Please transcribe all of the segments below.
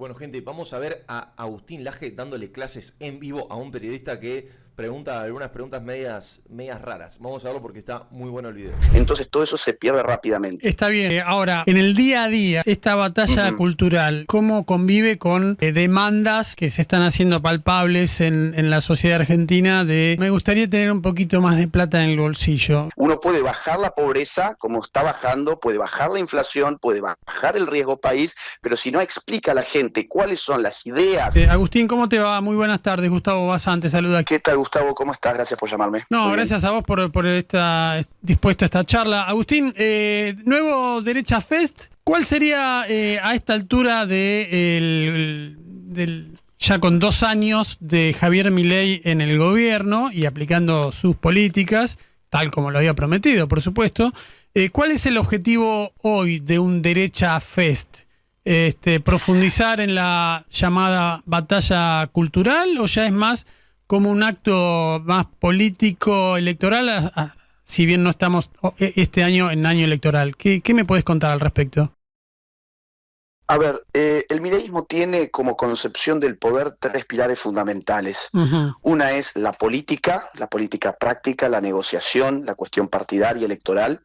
Bueno, gente, vamos a ver a Agustín Laje dándole clases en vivo a un periodista que pregunta algunas preguntas medias raras. Vamos a verlo porque está muy bueno el video. Entonces todo eso se pierde rápidamente. Está bien. Ahora, en el día a día, esta batalla cultural, ¿cómo convive con demandas que se están haciendo palpables en la sociedad argentina de me gustaría tener un poquito más de plata en el bolsillo? Uno puede bajar la pobreza, como está bajando, puede bajar la inflación, puede bajar el riesgo país, pero si no explica a la gente cuáles son las ideas. Agustín, ¿cómo te va? Muy buenas tardes. Gustavo Bazán te saluda. ¿Qué tal, Gustavo? ¿Cómo estás? Gracias por llamarme. No, gracias a vos por estar dispuesto a esta charla. Agustín, nuevo Derecha Fest, ¿cuál sería a esta altura ya con 2 años de Javier Milei en el gobierno y aplicando sus políticas, tal como lo había prometido, por supuesto, cuál es el objetivo hoy de un Derecha Fest? ¿Profundizar en la llamada batalla cultural o ya es más como un acto más político electoral, si bien no estamos este año en año electoral? ¿Qué me puedes contar al respecto? A ver, el mileísmo tiene como concepción del poder 3 pilares fundamentales. Una es la política práctica, la negociación, la cuestión partidaria, electoral.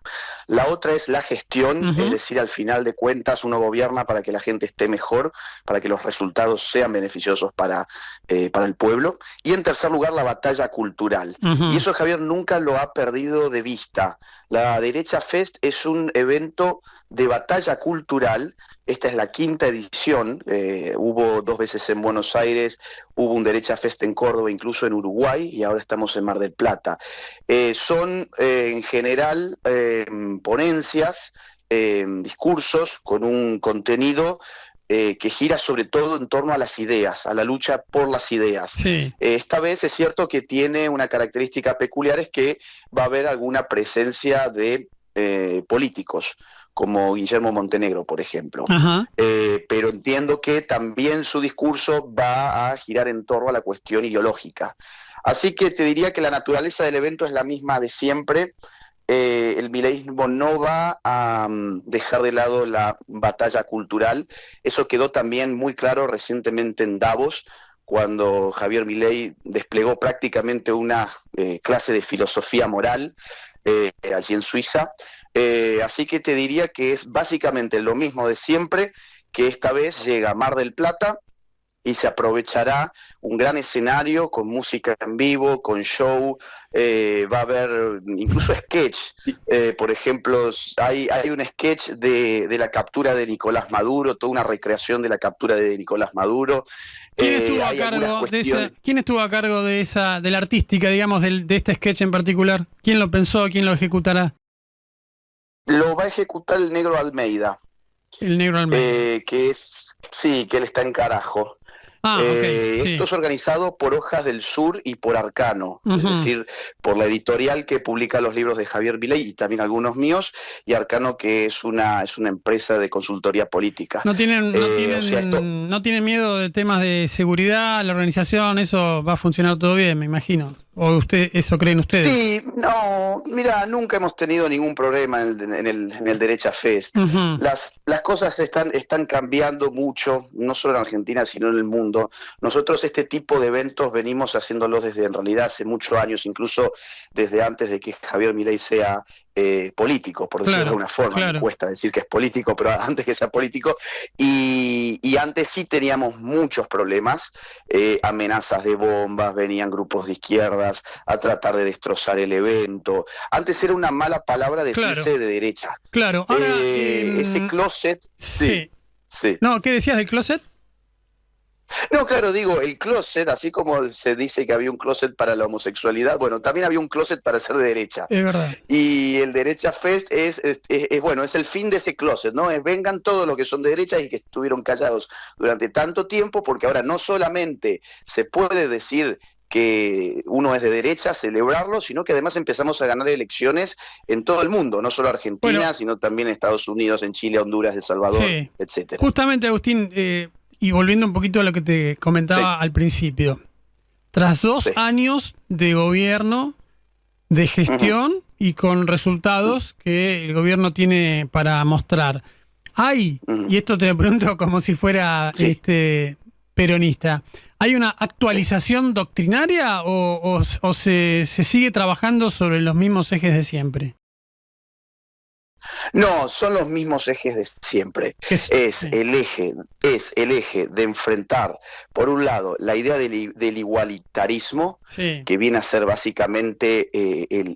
La otra es la gestión, es decir, al final de cuentas uno gobierna para que la gente esté mejor, para que los resultados sean beneficiosos para el pueblo. Y en tercer lugar, la batalla cultural. Y eso Javier nunca lo ha perdido de vista. La Derecha Fest es un evento de batalla cultural. Esta es la 5ª edición, hubo 2 veces en Buenos Aires, hubo un Derecha Fest en Córdoba, incluso en Uruguay, y ahora estamos en Mar del Plata. Son en general ponencias, discursos con un contenido que gira sobre todo en torno a las ideas, a la lucha por las ideas. Sí. Esta vez es cierto que tiene una característica peculiar, es que va a haber alguna presencia de políticos, como Guillermo Montenegro, por ejemplo. Pero entiendo que también su discurso va a girar en torno a la cuestión ideológica. Así que te diría que la naturaleza del evento es la misma de siempre. El mileísmo no va a dejar de lado la batalla cultural. Eso quedó también muy claro recientemente en Davos, cuando Javier Milei desplegó prácticamente una clase de filosofía moral allí en Suiza. Así que te diría que es básicamente lo mismo de siempre, que esta vez llega a Mar del Plata y se aprovechará un gran escenario con música en vivo, con show, va a haber incluso sketch. Por ejemplo, hay un sketch de la captura de Nicolás Maduro, toda una recreación de la captura de Nicolás Maduro. ¿Quién estuvo a cargo de la artística, digamos, de este sketch en particular? ¿Quién lo pensó? ¿Quién lo ejecutará? Lo va a ejecutar el Negro Almeida. El Negro Almeida. Que él está en Carajo. Sí. Esto es organizado por Hojas del Sur y por Arcano, es decir, por la editorial que publica los libros de Javier Milei y también algunos míos, y Arcano, que es una empresa de consultoría política. ¿No tienen miedo de temas de seguridad, la organización? Eso va a funcionar todo bien, me imagino. ¿O eso creen ustedes? Sí, no, mira, nunca hemos tenido ningún problema en el Derecha Fest. Las cosas están cambiando mucho, no solo en Argentina, sino en el mundo. Nosotros este tipo de eventos venimos haciéndolos desde, en realidad, hace muchos años, incluso desde antes de que Javier Milei sea político, por decirlo de alguna forma. Me cuesta decir que es político, pero antes que sea político. Y antes sí teníamos muchos problemas, amenazas de bombas, venían grupos de izquierdas a tratar de destrozar el evento. Antes era una mala palabra decirse de derecha. Claro, ahora... ese closet... Sí. No, ¿qué decías del closet? No, claro, digo, el closet, así como se dice que había un closet para la homosexualidad, bueno, también había un closet para ser de derecha. Es verdad. Y el Derecha Fest es el fin de ese closet, ¿no? Vengan todos los que son de derecha y que estuvieron callados durante tanto tiempo, porque ahora no solamente se puede decir que uno es de derecha, celebrarlo, sino que además empezamos a ganar elecciones en todo el mundo, no solo Argentina, sino también en Estados Unidos, en Chile, Honduras, El Salvador, etcétera. Justamente, Agustín, y volviendo un poquito a lo que te comentaba al principio, tras 2 años de gobierno, de gestión y con resultados que el gobierno tiene para mostrar, Hay, y esto te lo pregunto como si fuera peronista, ¿hay una actualización doctrinaria o se sigue trabajando sobre los mismos ejes de siempre? No, son los mismos ejes de siempre. Es el eje de enfrentar, por un lado, la idea del igualitarismo, que viene a ser básicamente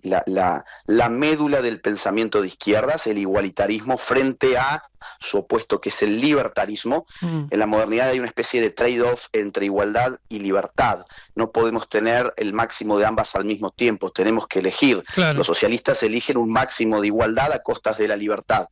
la médula del pensamiento de izquierdas, el igualitarismo frente a su opuesto, que es el libertarismo. En la modernidad hay una especie de trade-off entre igualdad y libertad. No podemos tener el máximo de ambas al mismo tiempo, tenemos que elegir. Claro. Los socialistas eligen un máximo de igualdad a costas de la libertad.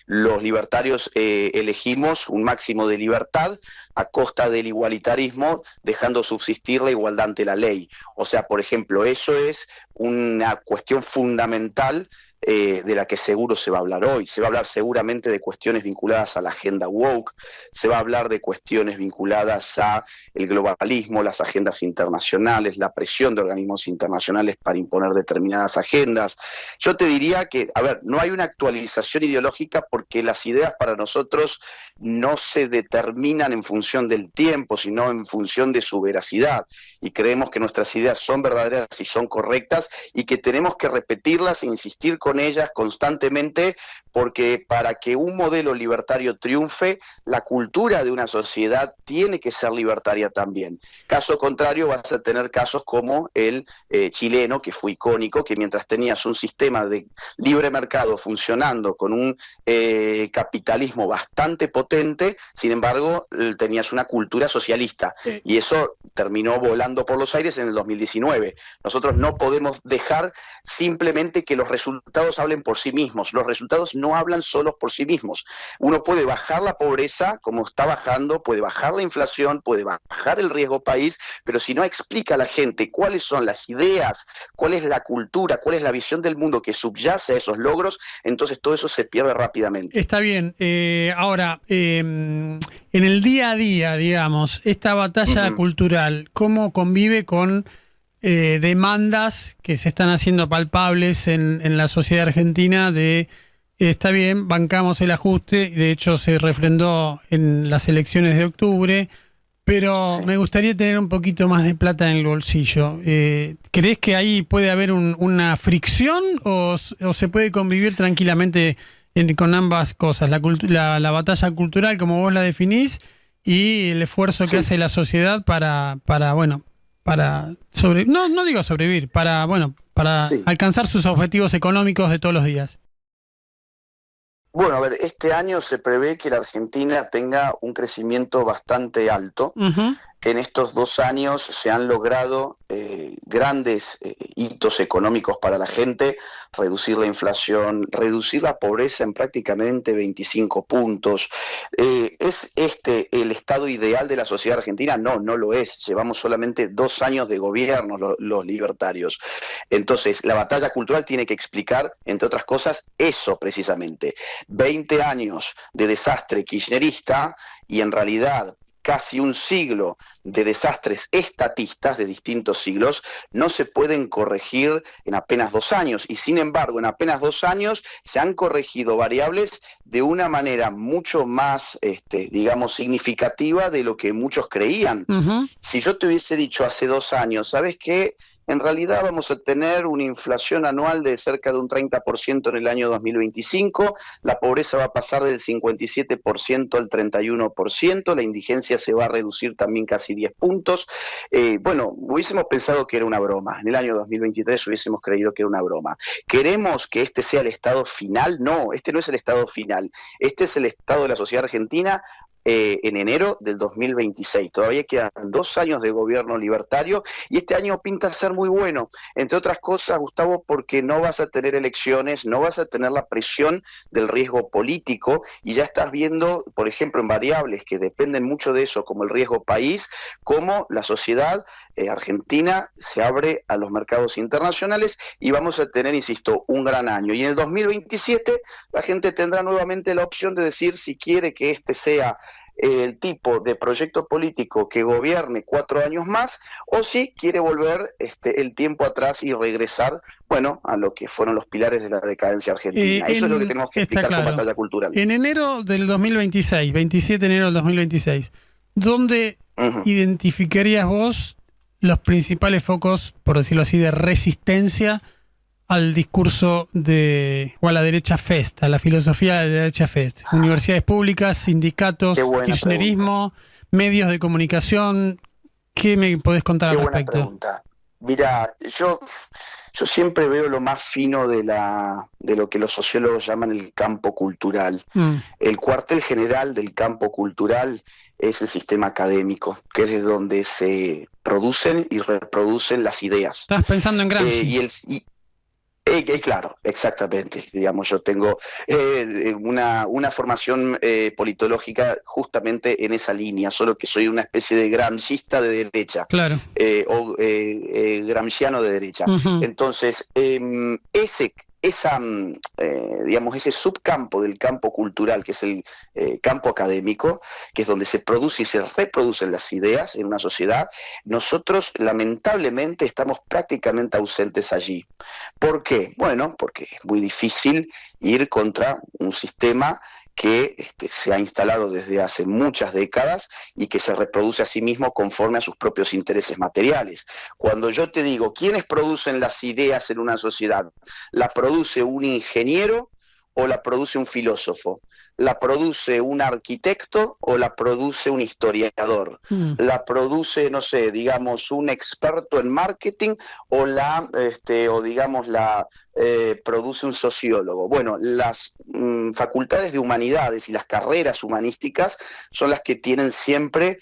Los libertarios elegimos un máximo de libertad a costa del igualitarismo, dejando subsistir la igualdad ante la ley. O sea, por ejemplo, eso es una cuestión fundamental de la que seguro se va a hablar hoy. Se va a hablar seguramente de cuestiones vinculadas a la agenda woke, se va a hablar de cuestiones vinculadas a el globalismo, las agendas internacionales, la presión de organismos internacionales para imponer determinadas agendas. Yo te diría que, a ver, no hay una actualización ideológica porque las ideas para nosotros no se determinan en función del tiempo, sino en función de su veracidad. Y creemos que nuestras ideas son verdaderas y son correctas y que tenemos que repetirlas e insistir con ellas constantemente, porque para que un modelo libertario triunfe, la cultura de una sociedad tiene que ser libertaria también. Caso contrario, vas a tener casos como el chileno, que fue icónico, que mientras tenías un sistema de libre mercado funcionando con un capitalismo bastante potente, sin embargo, tenías una cultura socialista, y eso terminó volando por los aires en el 2019. Nosotros no podemos dejar simplemente que los resultados hablen por sí mismos. Los resultados no hablan solos por sí mismos. Uno puede bajar la pobreza, como está bajando, puede bajar la inflación, puede bajar el riesgo país, pero si no explica a la gente cuáles son las ideas, cuál es la cultura, cuál es la visión del mundo que subyace a esos logros, entonces todo eso se pierde rápidamente. Está bien. Ahora, en el día a día, digamos, esta batalla cultural, ¿cómo convive con demandas que se están haciendo palpables en la sociedad argentina de está bien, bancamos el ajuste, de hecho se refrendó en las elecciones de octubre, pero me gustaría tener un poquito más de plata en el bolsillo. ¿Crees que ahí puede haber una fricción o se puede convivir tranquilamente con ambas cosas? La batalla cultural, como vos la definís, y el esfuerzo que hace la sociedad para no digo sobrevivir, para alcanzar sus objetivos económicos de todos los días. Bueno, a ver, este año se prevé que la Argentina tenga un crecimiento bastante alto. En estos 2 años se han logrado grandes hitos económicos para la gente, reducir la inflación, reducir la pobreza en prácticamente 25 puntos. ¿Es este el estado ideal de la sociedad argentina? No, no lo es. Llevamos solamente 2 años de gobierno los libertarios. Entonces, la batalla cultural tiene que explicar, entre otras cosas, eso precisamente. 20 años de desastre kirchnerista y en realidad casi un siglo de desastres estatistas de distintos siglos no se pueden corregir en apenas 2 años, y sin embargo en apenas 2 años se han corregido variables de una manera mucho más, digamos, significativa de lo que muchos creían. Si yo te hubiese dicho hace 2 años, ¿sabes qué? En realidad vamos a tener una inflación anual de cerca de un 30% en el año 2025, la pobreza va a pasar del 57% al 31%, la indigencia se va a reducir también casi 10 puntos. Bueno, hubiésemos pensado que era una broma, en el año 2023 hubiésemos creído que era una broma. ¿Queremos que este sea el estado final? No, este no es el estado final, este es el estado de la sociedad argentina en enero del 2026. Todavía quedan 2 años de gobierno libertario y este año pinta ser muy bueno, entre otras cosas, Gustavo, porque no vas a tener elecciones, no vas a tener la presión del riesgo político, y ya estás viendo, por ejemplo, en variables que dependen mucho de eso, como el riesgo país, cómo la sociedad argentina se abre a los mercados internacionales y vamos a tener, insisto, un gran año. Y en el 2027 la gente tendrá nuevamente la opción de decir si quiere que este sea el tipo de proyecto político que gobierne 4 años más, o si quiere volver el tiempo atrás y regresar, bueno, a lo que fueron los pilares de la decadencia argentina. Eso es lo que tenemos que explicar con Batalla Cultural. En enero del 2026, 27 de enero del 2026, ¿dónde identificarías vos los principales focos, por decirlo así, de resistencia al discurso o a la derecha FEST, a la filosofía de la derecha FEST? Universidades públicas, sindicatos, kirchnerismo, medios de comunicación. ¿Qué me podés contar al respecto? Buena pregunta. Mira, yo siempre veo lo más fino de lo que los sociólogos llaman el campo cultural. El cuartel general del campo cultural es el sistema académico, que es de donde se producen y reproducen las ideas. Estás pensando en Gramsci. Claro, exactamente. Digamos, yo tengo una formación politológica justamente en esa línea, solo que soy una especie de gramscista de derecha, claro, o gramsciano de derecha. Entonces, ese subcampo del campo cultural, que es el campo académico, que es donde se produce y se reproducen las ideas en una sociedad, nosotros lamentablemente estamos prácticamente ausentes allí. ¿Por qué? Bueno, porque es muy difícil ir contra un sistema que se ha instalado desde hace muchas décadas y que se reproduce a sí mismo conforme a sus propios intereses materiales. Cuando yo te digo, ¿quiénes producen las ideas en una sociedad? ¿La produce un ingeniero o la produce un filósofo? ¿La produce un arquitecto o la produce un historiador? ¿La produce, no sé, digamos, un experto en marketing o produce un sociólogo? Bueno, las facultades de humanidades y las carreras humanísticas son las que tienen siempre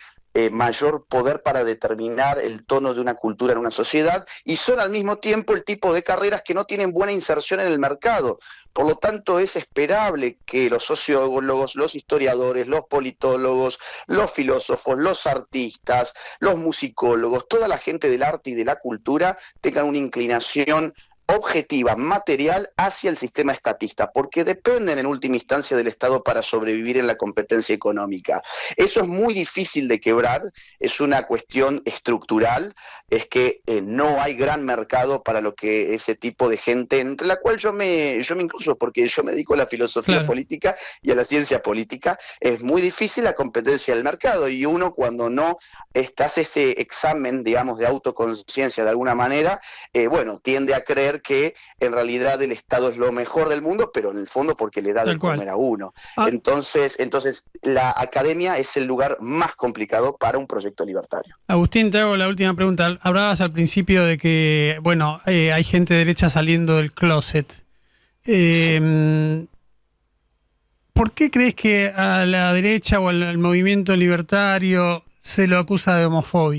mayor poder para determinar el tono de una cultura en una sociedad, y son al mismo tiempo el tipo de carreras que no tienen buena inserción en el mercado. Por lo tanto, es esperable que los sociólogos, los historiadores, los politólogos, los filósofos, los artistas, los musicólogos, toda la gente del arte y de la cultura tengan una inclinación objetiva, material, hacia el sistema estatista, porque dependen en última instancia del Estado para sobrevivir en la competencia económica. Eso es muy difícil de quebrar, es una cuestión estructural, es que no hay gran mercado para lo que ese tipo de gente, entre la cual yo me incluyo, porque yo me dedico a la filosofía política y a la ciencia política. Es muy difícil la competencia del mercado, y uno, cuando no hace ese examen, digamos, de autoconciencia de alguna manera, tiende a creer que en realidad el Estado es lo mejor del mundo, pero en el fondo porque le da de comer a uno. Entonces la academia es el lugar más complicado para un proyecto libertario. Agustín, te hago la última pregunta. Hablabas al principio de que, hay gente derecha saliendo del closet. ¿Por qué crees que a la derecha o al movimiento libertario se lo acusa de homofóbico?